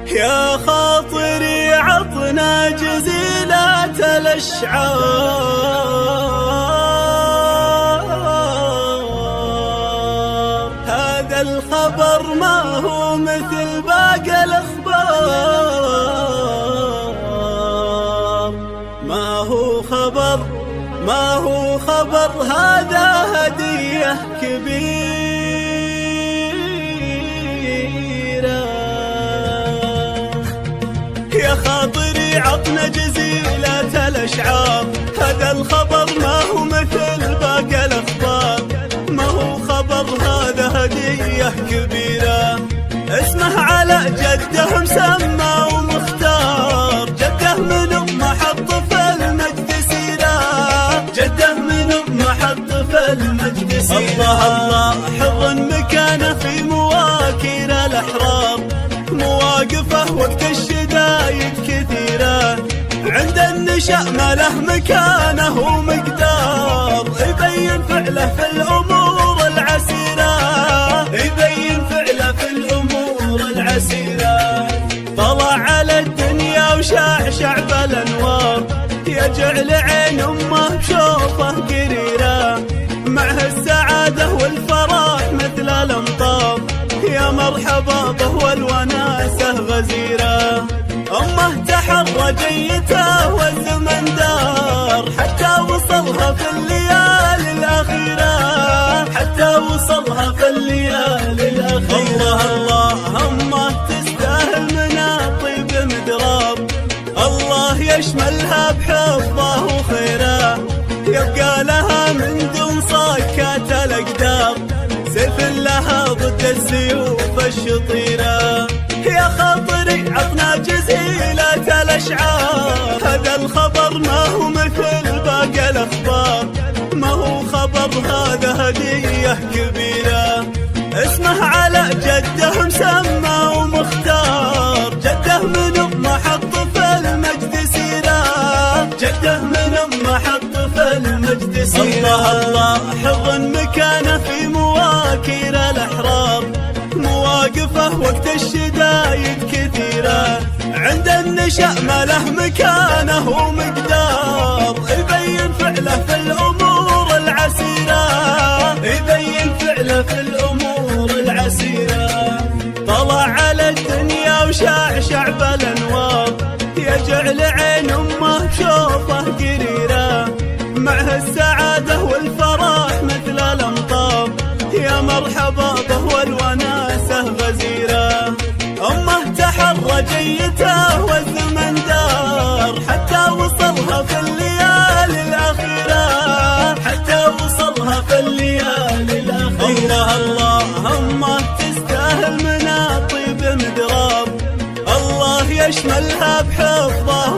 يا خاطري عطنا جزيلات الأشعار، هذا الخبر ما هو مثل باقي الأخبار، ما هو خبر هذا هدية كبيرة. يا خاطري عطنا جزيلة الأشعار، هذا الخبر ما هو مثل باقي الأخبار، ما هو خبر هذا هدية كبيرة. اسمه على جده مسمى ومختار، جده من أم حط في المجد سيرة، جده من أم حط في المجد سيرة. الله الله حر مكانه في مواكير الأحرار، مواقفه وقت الشدايد كثيرة، عند النشأ ما له مكانه ومقدار، يبين فعله في الأمور العسيرة، يبين فعله في الأمور العسيرة. طلع على الدنيا وشعشع بالأنوار، يجعل عين أمه بشوفه قريرة، معه السعادة والفرح مثل الأمطار، يا مرحبا به والوناسة غزيرة. أمه تحرى جيته والزمن دار، حتى وصلها في الليالي الأخيرة، حتى وصلها في الليالي الأخيرة. الله الله أمه تستاهل من الطيب مدرار، الله يشملها بحفظه وخيره، يبقى لها من دون صكات الأقدار، سيف لها ضد السيوف الشطيرة. يا خاطري عطنا جزيلة الأشعار، هذا الخبر ما هو مثل باقي الأخبار، ما هو خبر هذا هدية كبيرة. اسمه على جده مسمى ومختار، جده من أم حط في المجد سيرة، جده من أم حط في المجد سيرة. الله الله حر مكانه في مواكير الأحرار، مواقفه وقت الشدايد كثيرة، عند النشأ ما له مكانه ومقدار، يبين فعله في الأمور العسيرة، يبين فعله في الأمور العسيرة. طلع على الدنيا وشعشع بالأنوار، يجعل عين أمه بشوفه قريرة، معه السعادة والفرح مثل الأمطار، يا مرحبا به والوناسة غزيرة. أمه تحرى جيته والزمن دار، حتى وصلها في الليالي الأخيرة، حتى وصلها في الليالي الأخيرة. الله الله أمه تستاهل من الطيب مدرار، الله يشملها بحفظه